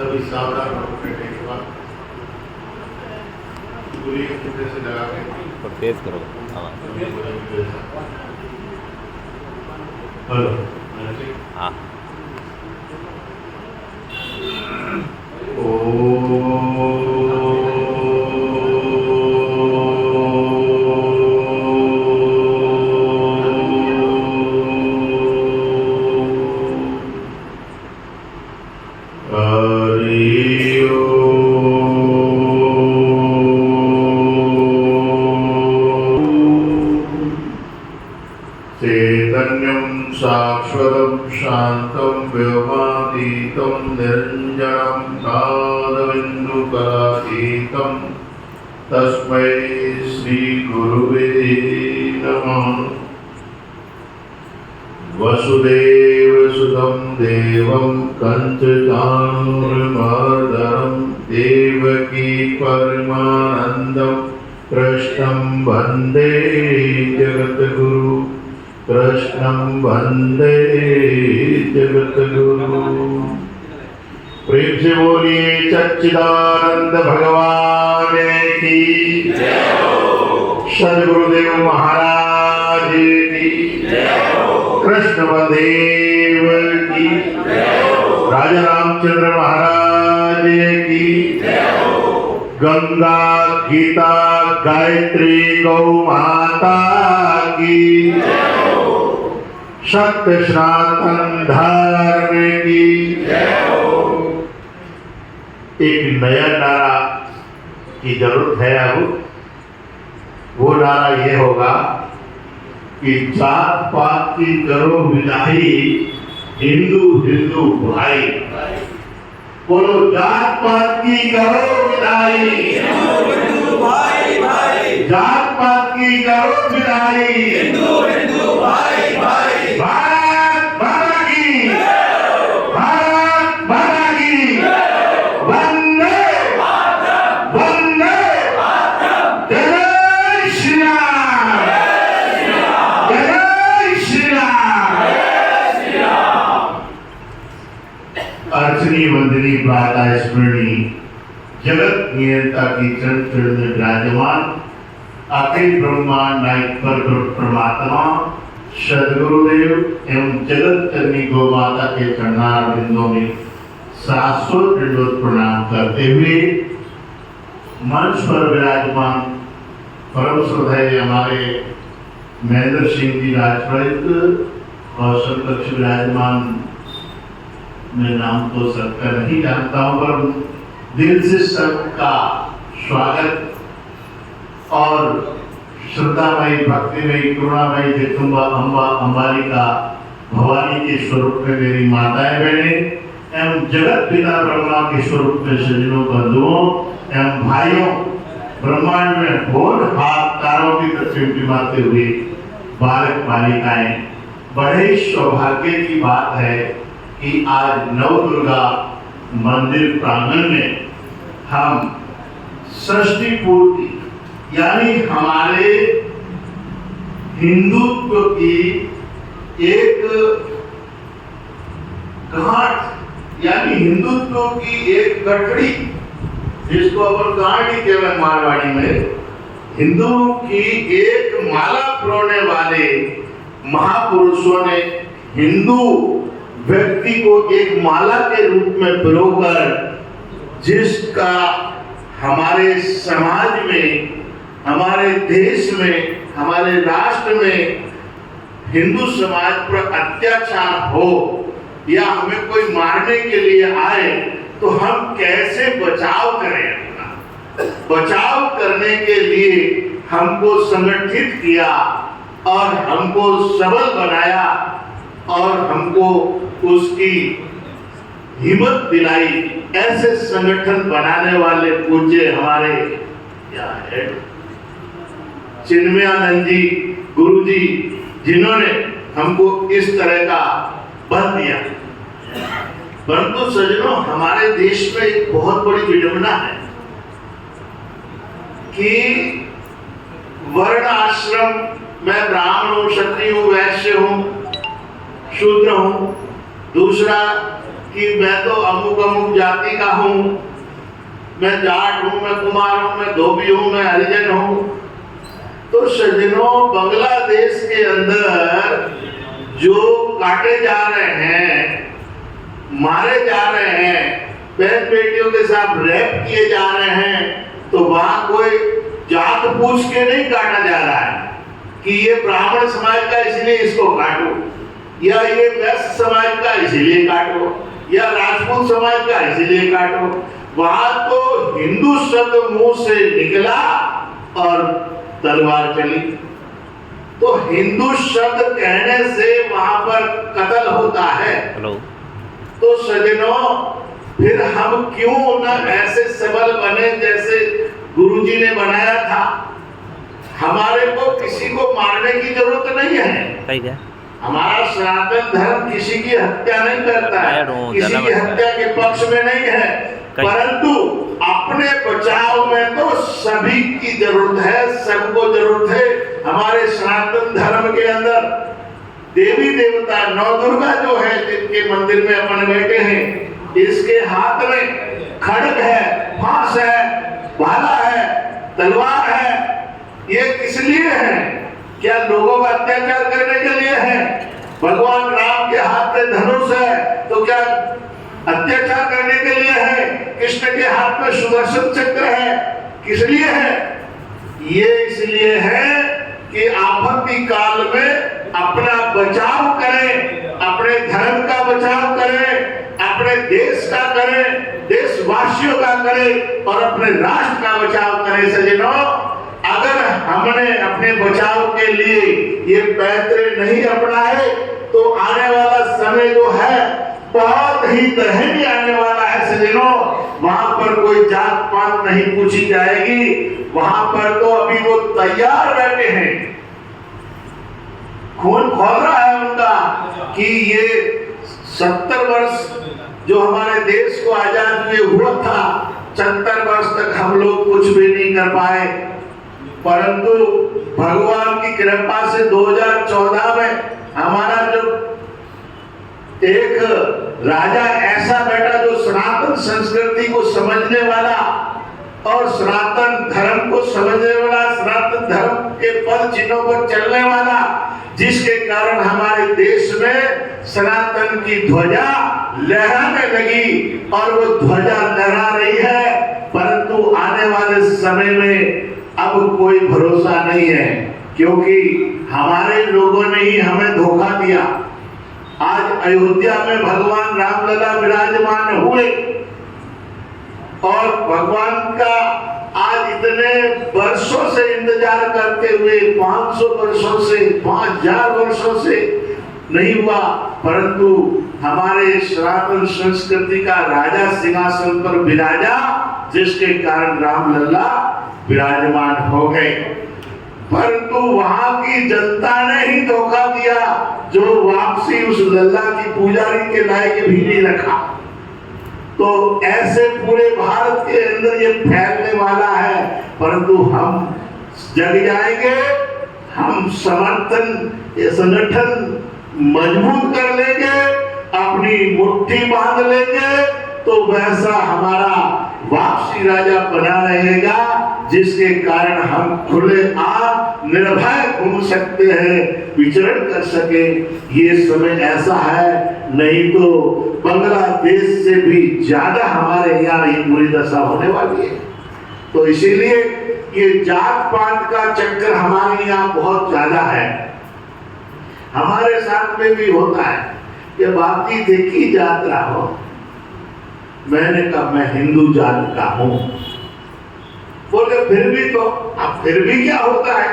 सभी सावधान होकर बैठने के बाद पूरी तरह से लगा के और तेज करो आवाज़। हेलो हाँ चैतन्यं शाश्वतं शान्तं व्योमातीतं निरञ्जनं कालबिन्दुकलातीतं तस्मै श्रीगुरुवे नमः। वसुदेवसुतं देवं कंसचाणूरमर्दनं देवकी परमानन्दं कृष्णं वन्दे जगद्गुरु कृष्णं वन्दे जगद्गुरु। प्रेम से बोलिए सच्चिदानंद भगवान की जय हो, सद्गुरुदेव महाराज की जय हो, कृष्ण बलदेव की जय हो, राजा रामचंद्र महाराज की जय हो, गंगा गीता गायत्री गौ माता की जय हो, सत्य सनातन धर्म की जय हो। एक नया नारा की जरूरत है। अब वो नारा ये होगा कि जात पात की करो विदाई, हिंदू हिंदू भाई। बोलो जात पात की करो विदाई, हिंदू हिंदू भाई भाई। जात पात की करो विदाई, हिंदू हिंदू भाई भाई। भारत माता की, भारत माता की, वंदे वंदे जय श्री राम, जय श्री राम। अर्चनी वंदनी प्रातः स्मरणी जगत नियंता की चरण चरण में विराजमान अखिल ब्रह्मांड नायक पर परमात्मा सदगुरुदेव एवं जगत जननी गौ माता के चरणारविंदों में शाश्वत दंडवत प्रणाम करते हुए मंच पर विराजमान परम श्रद्धेय हमारे महेंद्र सिंह जी राजपुरोहित और समकक्ष विराजमान, मैं नाम तो सबका नहीं जानता हूँ पर दिल से सबका स्वागत और श्रद्धामयी भक्तिमयी करुणामयी जगदम्बा अम्बा अंबालिका भवानी के स्वरूप में मेरी माताएं बहने एवं जगत पिता ब्रह्मा के स्वरूप में सज्जनों बंधुओं एवं भाइयों, ब्रह्मांड में भोर हाथ तारों की तरफ टिमाते हुए बालक बालिकाएं, बड़े सौभाग्य की बात है कि आज नवदुर्गा मंदिर प्रांगण में हम षष्ठी पूर्ति यानी हमारे हिंदुत्व की एक गांठ यानी हिंदुत्व की एक गठड़ी, जिसको अपन गांठ ही कहते हैं मारवाड़ी में, हिंदू की एक माला पिरोने वाले महापुरुषों ने हिंदू व्यक्ति को एक माला के रूप में पिरोकर जिसका हमारे समाज में, हमारे देश में, हमारे राष्ट्र में हिंदू समाज पर अत्याचार हो या हमें कोई मारने के लिए आए तो हम कैसे बचाव करें। अपना बचाव करने के लिए हमको संगठित किया और हमको सबल बनाया और हमको उसकी हिम्मत दिलाई। ऐसे संगठन बनाने वाले पूज्य हमारे क्या है चिन्मयानंद जी गुरु जी, जिन्होंने हमको इस तरह का बल दिया। परंतु सज्जनों, हमारे देश में एक बहुत बड़ी विडंबना है कि वर्ण आश्रम, मैं ब्राह्मण हूं, क्षत्रिय हूं, वैश्य हूं, शूद्र हूं, दूसरा कि मैं तो अमुक अमुक जाति का हूँ, मैं जाट हूँ, मैं कुमार हूँ, मैं धोबी हूँ, मैं हरिजन हूँ। तो सज्जनों, बांग्लादेश के अंदर जो काटे जा रहे हैं, मारे जा रहे हैं, बहन बेटियों के साथ रेप किए जा रहे हैं, तो वहां कोई जात पूछ के नहीं काटा जा रहा है कि ये ब्राह्मण समाज का इसलिए इसको काटो, या ये वैश्य समाज का इसलिए काटो, या राजपूत समाज का इसलिए काटो। वहां तो हिंदू शब्द मुंह से निकला और तलवार चली। तो हिंदू शब्द कहने से वहां पर कत्ल होता है। हेलो। तो सज्जनों, फिर हम क्यों न ऐसे सबल बने जैसे गुरुजी ने बनाया था। हमारे को किसी को मारने की जरूरत नहीं है। हमारा सनातन धर्म किसी की हत्या नहीं करता है, किसी की हत्या के पक्ष में नहीं है, परंतु अपने बचाव में तो सभी की जरूरत है, सबको जरूरत है। हमारे सनातन धर्म के अंदर देवी देवता नवदुर्गा जो है, जिनके मंदिर में अपन बैठे हैं, इसके हाथ में खड्ग है, फांस है, भाला है, तलवार है। ये किस लिए है? क्या लोगों का अत्याचार करने के लिए है? भगवान राम के हाथ में धनुष है तो क्या अत्याचार करने के लिए है? कृष्ण के हाथ में सुदर्शन चक्र है, किस लिए है? ये इसलिए है कि आपत्ति काल में अपना बचाव करें, अपने धर्म का बचाव करें, अपने देश का करें, देशवासियों का करें और अपने राष्ट्र का बचाव करें। सज्जनों, अगर हमने अपने बचाव के लिए ये पैतरे नहीं अपनाए तो आने वाला समय जो है बहुत ही दयनीय आने वाला है। सज्जनों, वहां पर कोई जात पात नहीं पूछी जाएगी, वहां पर तो अभी वो तैयार बैठे हैं, खून खोल रहा है उनका कि ये 70 वर्ष जो हमारे देश को आजाद हुए हुआ था, 70 वर्ष तक हम लोग कुछ भी नहीं कर पाए, परंतु भगवान की कृपा से 2014 में हमारा जो एक राजा ऐसा बैठा जो सनातन संस्कृति को समझने वाला और सनातन धर्म को समझने वाला, सनातन धर्म के पद चिन्हों पर चलने वाला, जिसके कारण हमारे देश में सनातन की ध्वजा लहराने लगी और वो ध्वजा लहरा रही है। परंतु आने वाले समय में अब कोई भरोसा नहीं है, क्योंकि हमारे लोगों ने ही हमें धोखा दिया। आज अयोध्या में भगवान रामलला विराजमान हुए और भगवान का आज इतने वर्षों से इंतजार करते हुए 500 वर्षों से, 5000 वर्षों से नहीं हुआ, परंतु हमारे सनातन संस्कृति का राजा सिंहासन पर विराजा, जिसके कारण रामलला विराजमान हो गए। परंतु वहां की जनता ने ही धोखा दिया, जो वापसी उस लल्ला की पुजारी के लायक भी नहीं रखा। तो ऐसे पूरे भारत के अंदर ये फैलने वाला है, परंतु हम जग जाएंगे, हम ये संगठन मजबूत कर लेंगे, अपनी मुट्ठी बांध लेंगे, तो वैसा हमारा वापसी राजा बना रहेगा, जिसके कारण हम खुले आम निर्भय घूम सकते हैं, विचरण कर सके। ये समय ऐसा है, नहीं तो बांग्लादेश से भी ज्यादा हमारे यहाँ ये बुरी दशा होने वाली है। तो इसीलिए ये जात पात का चक्कर हमारे यहाँ बहुत ज्यादा है। हमारे साथ में भी होता है कि बाकी देखी जात रहो, मैंने कहा मैं हिंदू जात का हूं। बोले फिर भी तो, अब फिर भी क्या होता है,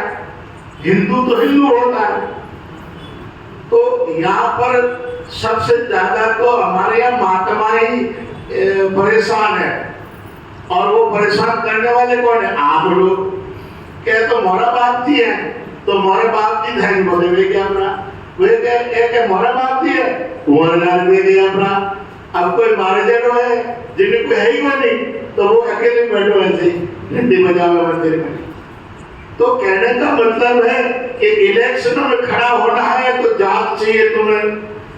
हिंदू तो हिंदू होता है। तो यहाँ पर सबसे ज्यादा तो हमारे यहाँ महात्मा ही परेशान है, और वो परेशान करने वाले कौन है? आप लोग। क्या तो मोरा बाप जी है, तो मोरे बाप जी धैर्य बोले वे क्या अपना, वे क्या मोरा बाप जी है, अपना। अब कोई मारे जानो है जिन्हें कोई है ही नहीं, तो वो अकेले बैठो ऐसे घंटी बजावे मंदिर में। तो कहने का मतलब है कि इलेक्शनों में खड़ा होना है तो जात चाहिए तुम्हें,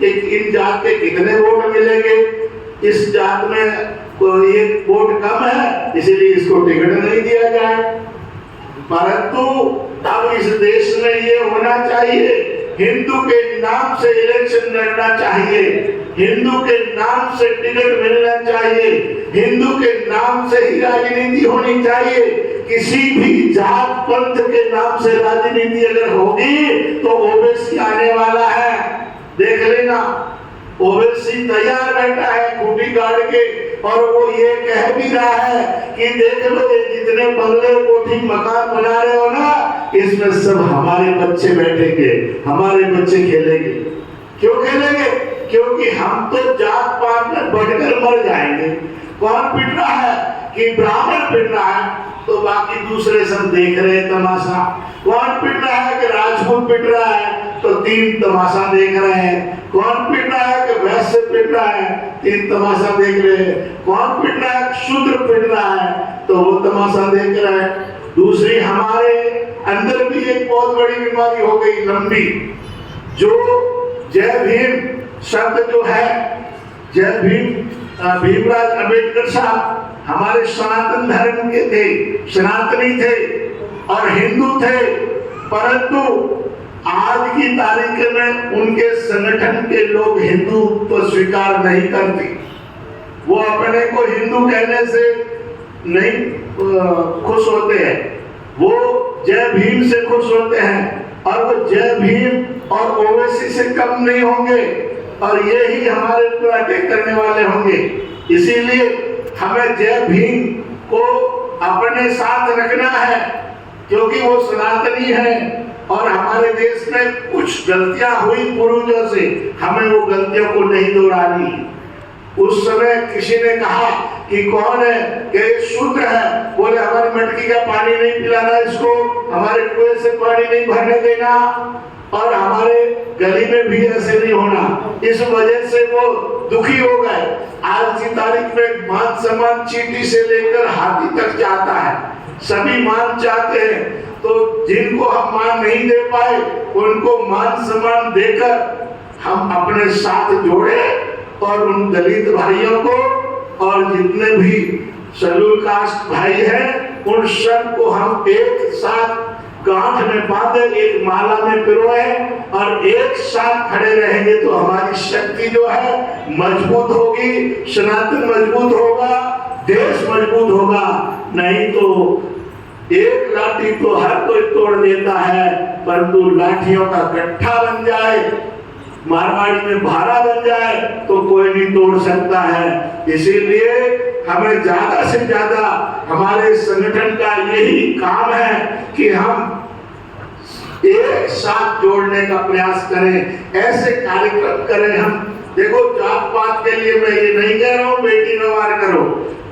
इन जात के कितने वोट मिलेंगे, इस जात में कोई एक वोट कम है इसीलिए इसको टिकट नहीं दिया जाए। परंतु अब इस देश में ये होना चाहिए, हिंदू के नाम से इलेक्शन लड़ना चाहिए, हिंदू के नाम से टिकट मिलना चाहिए, हिंदू के नाम से ही राजनीति होनी चाहिए। किसी भी जात पंथ के नाम से राजनीति अगर होगी तो ओबीसी आने वाला है, देख लेना। ओबीसी तैयार बैठा है खूंटी गाड़ के, और वो ये कह भी रहा है कि देख लो ये जितने बंगले कोठी मकान बना रहे हो ना, इसमें सब हमारे बच्चे बैठेंगे, हमारे बच्चे खेलेंगे। क्यों खेलेंगे? क्योंकि हम तो जात पात में बढ़कर मर जाएंगे। कौन पिट रहा है? कि ब्राह्मण पिट रहा है तो बाकी दूसरे सब देख रहे हैं तमाशा। कौन पिट रहा है? कि राजपूत पिट रहा है तो 3 तमाशा देख रहे हैं। कौन पिट रहा है? कि वैश्य पिट रहा है, 3 तमाशा देख रहे हैं। कौन पिट रहा है? शूद्र पिट रहा है तो वो तमाशा देख रहे हैं। दूसरी हमारे अंदर भी एक बहुत बड़ी बीमारी हो गई लंबी, जो जय भीम शब्द जो है, जय भीम, भीमराव अंबेडकर साहब हमारे सनातन धर्म के थे, सनातनी थे और हिंदू थे, परंतु आज की तारीख में उनके संगठन के लोग हिंदू तो स्वीकार नहीं करते। वो अपने को हिंदू कहने से नहीं खुश होते हैं, वो जय भीम से खुश होते हैं और वो जय भीम और ओवैसी से कम नहीं होंगे और यही हमारे पर अटैक करने वाले होंगे। इसीलिए हमें जय भीम को अपने साथ रखना है, क्योंकि वो सनातनी है और हमारे देश में कुछ गलतियां हुई पूर्वजों से, हमें वो गलतियों को नहीं दोहरानी। उस समय किसी ने कहा कि कौन है, कि शूद्र है, बोले हमारी मटकी का पानी नहीं पिलाना इसको, हमारे कुएं से पानी नहीं भरने देना और हमारे गली में भी ऐसे नहीं होना। इस वजह से वो दुखी हो गए। आज की तारीख में मान सम्मान चींटी से लेकर हाथी तक जाता है, सभी मान चाहते हैं। तो जिनको हम मान नहीं दे पाए उनको मान सम्मान देकर हम अपने साथ जोड़े और उन दलित भाइयों को और जितने भी शेड्यूल कास्ट भाई हैं उन सब को हम एक साथ गांठ में बांधे, एक माला में पिरोए और एक साथ खड़े रहेंगे तो हमारी शक्ति जो है मजबूत होगी, सनातन मजबूत होगा, देश मजबूत होगा। नहीं तो एक लाठी तो हर कोई तोड़ देता है, परंतु लाठियों का गट्ठा बन जाए, मारवाड़ी में भारा बन जाए तो कोई नहीं तोड़ सकता है। इसीलिए हमें ज्यादा से ज्यादा हमारे संगठन का यही काम है कि हम एक साथ जोड़ने का प्रयास करें, ऐसे कार्यक्रम करें। हम देखो जात पात के लिए मैं ये नहीं कह रहा हूँ बेटी व्यवहार करो,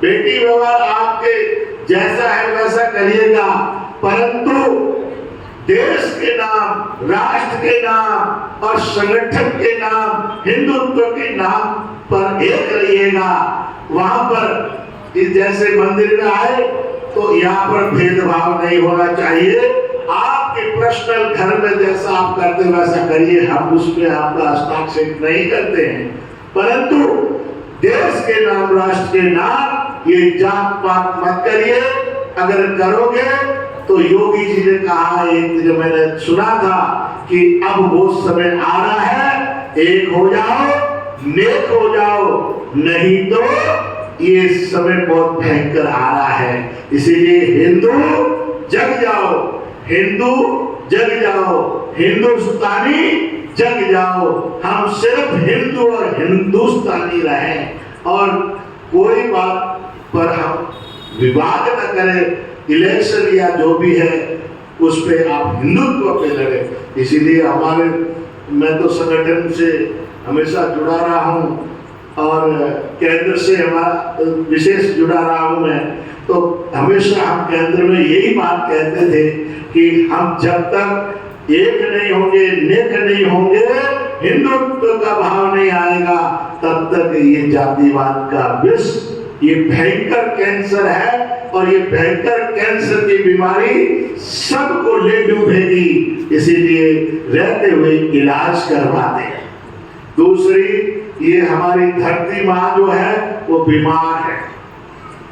बेटी व्यवहार आपके जैसा है वैसा करिएगा, परंतु देश के नाम, राष्ट्र के नाम और संगठन के नाम, हिंदुत्व के नाम पर एक रहिएगा। वहां पर जैसे मंदिर में आए तो यहाँ पर भेदभाव नहीं होना चाहिए। आपके पर्सनल घर में जैसा आप करते वैसा करिए, हम उसमें आपका हस्तक्षेप नहीं करते हैं, परंतु देश के नाम, राष्ट्र के नाम ये जात पात मत करिए। अगर करोगे तो योगी जी ने कहा, एक जो मैंने सुना था कि अब वो समय आ रहा है, एक हो जाओ, नेक हो जाओ, नहीं तो ये समय बहुत भयंकर आ रहा है। इसीलिए हिंदू जग जाओ, हिंदू जग जाओ, हिंदुस्तानी जग जाओ। हम सिर्फ हिंदू और हिंदुस्तानी रहें और कोई बात पर हम विवाद न करें। इलेक्शन या जो भी है उस पे आप हिंदुत्व पे लड़े। इसीलिए हमारे, मैं तो संगठन से हमेशा जुड़ा रहा हूँ और केंद्र से हमारा विशेष जुड़ा रहा हूँ मैं, तो हमेशा हम केंद्र में यही बात कहते थे कि हम जब तक एक नहीं होंगे, नेक नहीं होंगे, हिंदुत्व का भाव नहीं आएगा, तब तक ये जातिवाद का विष, ये भयंकर कैंसर है और ये भयंकर कैंसर की बीमारी सबको ले डूबेगी। इसीलिए रहते हुए इलाज करवा दें। दूसरी ये हमारी धरती माँ जो है वो बीमार है।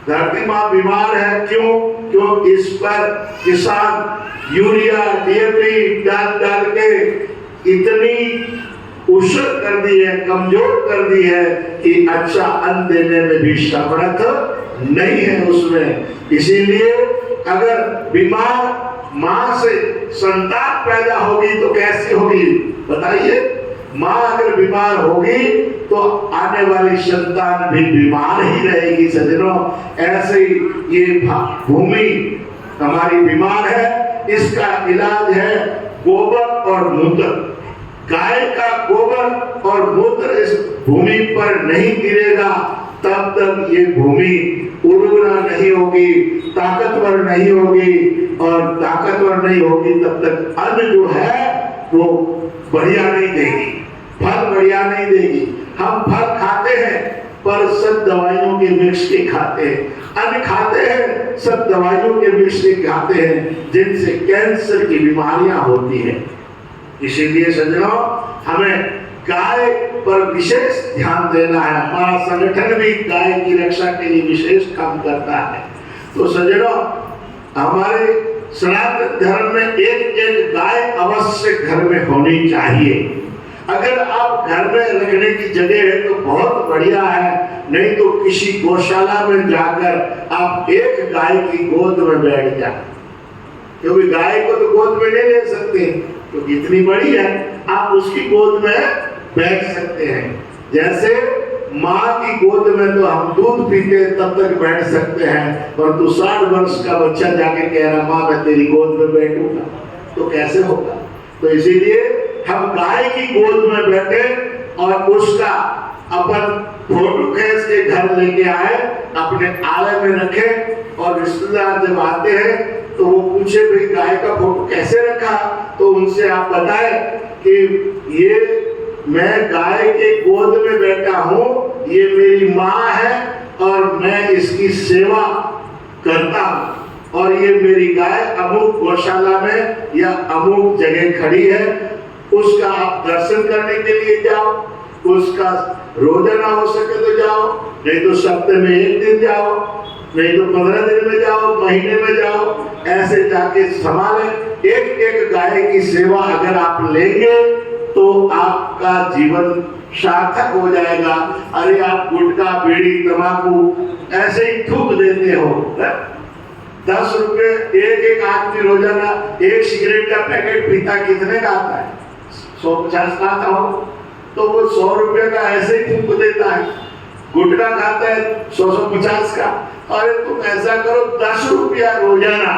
धरती माँ बीमार है क्यों? क्यों इस पर किसान यूरिया डीएपी डाल डाल के इतनी उशर कर दी है, कमजोर कर दी है कि अच्छा अन्न देने में भी समर्थ नहीं है उसमें। इसीलिए अगर बीमार माँ से संतान पैदा होगी तो कैसी होगी बताइए? माँ अगर बीमार होगी तो आने वाली संतान भी बीमार ही रहेगी सज्जनों। ऐसे ही ये भूमि हमारी बीमार है, इसका इलाज है गोबर और मूत्र। गाय का गोबर और मूत्र इस भूमि पर नहीं गिरेगा तब तक ये भूमि उर्वरा नहीं होगी, ताकतवर नहीं होगी, और ताकतवर नहीं होगी तब तक अन्न जो है वो बढ़िया नहीं देगी, फल बढ़िया नहीं देगी। हम फल खाते हैं पर सब दवाइयों के मिक्स के खाते हैं, अन्न खाते हैं सब दवाइयों के मिक्स के खाते हैं, जिनसे कैंसर की बीमारियां होती हैं। इसीलिए सज्जनों हमें गाय पर विशेष ध्यान देना है। हमारा संगठन भी गाय की रक्षा के लिए विशेष काम करता है। तो सज्जनों हमारे सनातन धर्म में एक एक गाय अवश्य घर में होनी चाहिए। अगर आप घर में रखने की जगह है तो बहुत बढ़िया है, नहीं तो किसी गौशाला में जाकर आप एक गाय की गोद में बैठ जाए, क्योंकि गाय को तो गोद में नहीं ले सकते क्योंकि इतनी बड़ी है, आप उसकी गोद में बैठ सकते हैं। जैसे माँ की गोद में तो हम दूध पीते तब तक बैठ सकते हैं, पर तो 60 वर्ष का बच्चा जाके कह रहा माँ मैं तेरी गोद में बैठूंगा तो कैसे होगा? तो इसीलिए हम गाय की गोद में बैठे और उसका अपन फोटो खींच के घर लेके आए, अपने आले में रखे, और रिश्तेदार जब आते हैं तो वो पूछे भाई गाय का फोटो कैसे रखा, तो उनसे आप बताएं कि ये मैं गाय के गोद में बैठा हूँ, ये मेरी माँ है और मैं इसकी सेवा करता हूँ, और ये मेरी गाय अमुक गौशाला में या अमुक जगह खड़ी है, उसका आप दर्शन करने के लिए जाओ, उसका रोजाना हो सके तो जाओ, नहीं तो सप्ताह में 1 दिन जाओ, नहीं तो 15 दिन में जाओ, महीने में जाओ, ऐसे जाके संभालें। एक एक गाय की सेवा अगर आप लेंगे तो आपका जीवन सार्थक हो जाएगा। अरे आप गुटखा बीड़ी तंबाकू ऐसे ही थूक देते हो, 10 रुपए एक आदमी रोजाना एक सिगरेट का पैकेट पीता कितने का आता है? 150 का आता हो, तो वो 100 रुपए का ऐसे ही थूक देता है। गुटखा खाता है 100-150 का। अरे तुम ऐसा करो 10 रुपया रोजाना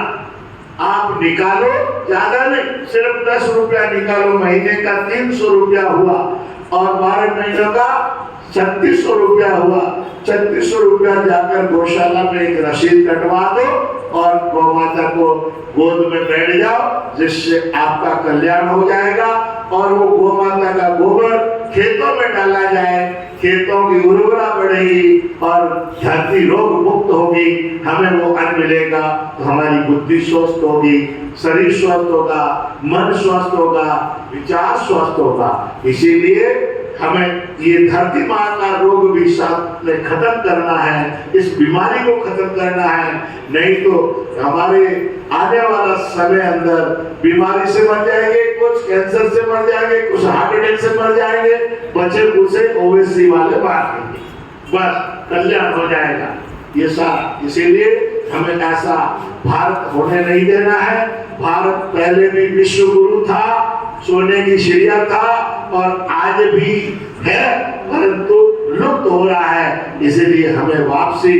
आप निकालो, ज्यादा नहीं, सिर्फ 10 रुपया निकालो, महीने का 300 रुपया हुआ, और 12 महीनों का 3600 रुपया हुआ। 3600 रुपया जाकर गौशाला में एक रसीद कटवा दो और गौ माता को गोद में बैठ जाओ, जिससे आपका कल्याण हो जाएगा। और वो गौ माता का गोबर खेतों में डाला जाए, खेतों की उर्वरता बढ़ेगी और धरती रोग मुक्त होगी, हमें वो अन्न मिलेगा तो हमारी बुद्धि स्वस्थ होगी, शरीर स्वस्थ होगा, मन स्वस्थ होगा, विचार स्वस्थ होगा। इसीलिए हमें ये धरती माँ का रोग भी साथ में खत्म करना है, इस बीमारी को खत्म करना है, नहीं तो हमारे आने वाला समय अंदर बीमारी से मर जाएंगे, कुछ कैंसर से मर जाएंगे, कुछ हार्ट अटैक से मर जाएंगे, बचे उसे ओवेसी वाले मार देंगे, बस कल्याण हो जाएगा ये सारा। इसीलिए हमें ऐसा भारत होने नहीं देना है। भारत पहले भी विश्व गुरु था, सोने की चिड़िया था और आज भी है, परंतु लुप्त हो रहा है। इसलिए हमें वापसी,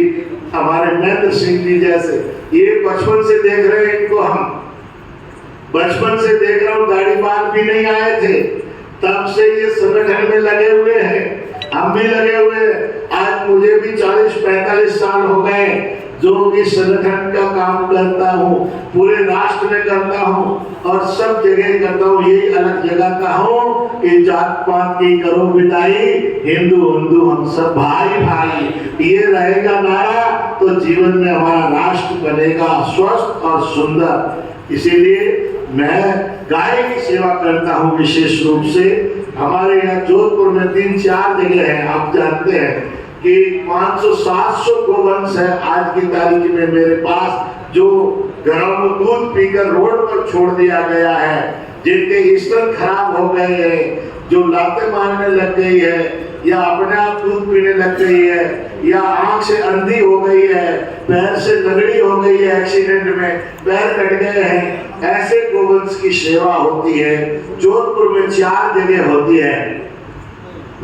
हमारे महेंद्र सिंह जी जैसे, ये बचपन से देख रहे हैं इनको, हम बचपन से देख रहा हूँ, दाढ़ी बाल भी नहीं आए थे, तब से ये संगठन में लगे हुए हैं, हम भी लगे हुए हैं। आज मुझे भी 40-45 साल हो गए जो कि संगठन का काम करता हूँ, पूरे राष्ट्र में करता हूँ और सब जगह करता हूँ। यही अलग जगह का हूँ कि जात पात की करो विदाई, हिंदू हिंदू हम सब भाई भाई, ये रहेगा नारा तो जीवन में हमारा राष्ट्र बनेगा स्वस्थ और सुंदर। इसीलिए मैं गाय की सेवा करता हूँ विशेष रूप से। हमारे यहाँ जोधपुर में 3-4 जगह है, आप जानते हैं कि 500-700 गोवंश है आज की तारीख में मेरे पास, जो घरों में दूध पीकर रोड पर छोड़ दिया गया है, जिनके स्तन खराब हो गए हैं, जो लातें मारने लग गई है, या अपने आप दूध पीने लग गई है, या आंख से अंधी हो गई है, पैर से लगड़ी हो गई है, एक्सीडेंट में पैर कट गए हैं, ऐसे गोवंश की सेवा होती है। जोधपुर में 4 जगह होती है।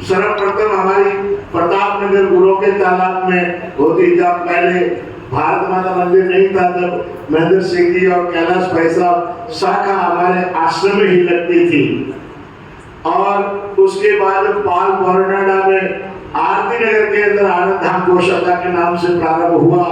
सर्वप्रथम हमारी प्रताप नगर गुरु के तालाब में होती, जब पहले भारत माता मंदिर नहीं था, तब महेंद्र सिंह जी और कैलाश भाई साहब शाखा हमारे आश्रम में ही लगती थी। और उसके बाद पाल बोरनाडा में आरती नगर के अंदर आनंद धाम गौशाला के नाम से प्रारंभ हुआ,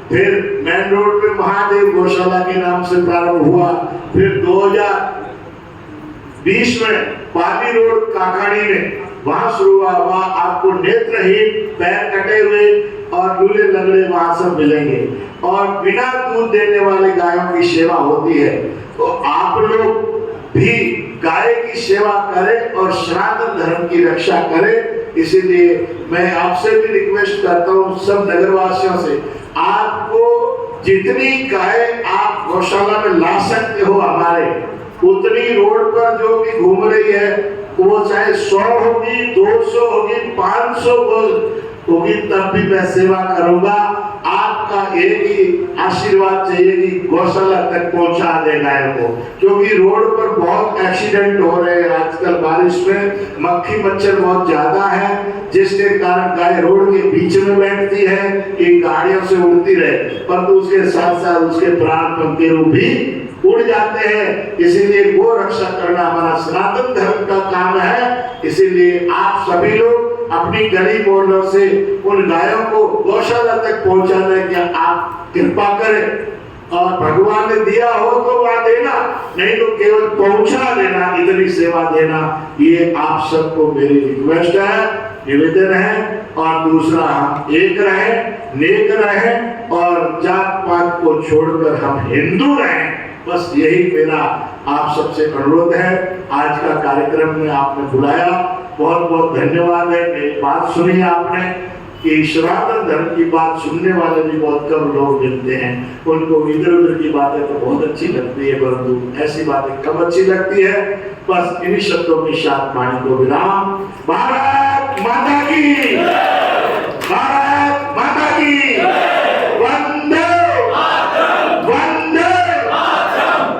फिर मेन रोड पे महादेव गौशाला के नाम से प्रारंभ हुआ, फिर 2020 में पाली रोड काकाड़ी में वहां शुरू हुआ। वहां आपको नेत्रहीन, पैर कटे हुए और लूले लगड़े वहां सब मिलेंगे, और बिना दूध देने वाले गायों की सेवा होती है। तो आप लोग भी गाय की सेवा करें और सनातन धर्म की रक्षा करें। इसीलिए मैं आपसे भी रिक्वेस्ट करता हूँ, सब नगरवासियों से, आपको जितनी गाय आप गौशाला में ला सकते हो हमारे, उतनी रोड पर जो भी घूम रही है, वो चाहे 100 होगी, 200 होगी, 500 होगी, तब भी मैं सेवा करूंगा। आपका एक ही आशीर्वाद चाहिए कि गौशाला तक पहुंचा दे गाय को, क्योंकि रोड पर बहुत एक्सीडेंट हो रहे हैं आजकल। बारिश में मक्खी मच्छर बहुत ज्यादा है, जिसके कारण गाय रोड के बीच में बैठती है कि गाड़ियों से उड़ती रहे, परंतु उसके साथ साथ उसके प्राण पंखेरु भी उड़ जाते हैं। इसीलिए गो रक्षा करना हमारा सनातन धर्म का काम है। इसीलिए आप सभी लोग अपनी गली मोहल्लों से उन गायों को गौशाला तक पहुंचाने की आप कृपा करें, और भगवान ने दिया हो तो वहां देना, नहीं तो केवल पहुंचा देना, इतनी सेवा देना, ये आप सबको मेरी रिक्वेस्ट है, निवेदन है। और दूसरा, हम एक रहें, नेक रहें, और जात पात को छोड़कर हम हिंदू रहें, बस यही मेरा आप सबसे अनुरोध है। आज का कार्यक्रम में आपने बुलाया, बहुत बहुत धन्यवाद है। मेरी बात सुनी आपने, कि सनातन धर्म की बात सुनने वाले भी बहुत कम लोग मिलते हैं। उनको इधर उधर की बातें तो बहुत अच्छी लगती है, परंतु ऐसी बातें कम अच्छी लगती है। बस इन्हीं शब्दों के साथ वाणी को विराम। भारत माता की, भारत माता की, वंदे वंदे,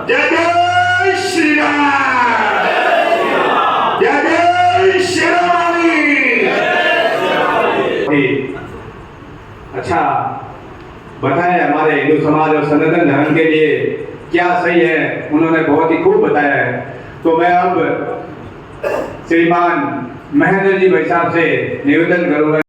जय जय श्री राम, जय जय श्री राम। अच्छा बताया हमारे हिंदू समाज और सनातन धर्म के लिए क्या सही है, उन्होंने बहुत ही खूब बताया है। तो मैं अब श्रीमान महेंद्र जी भाई साहब से निवेदन करूंगा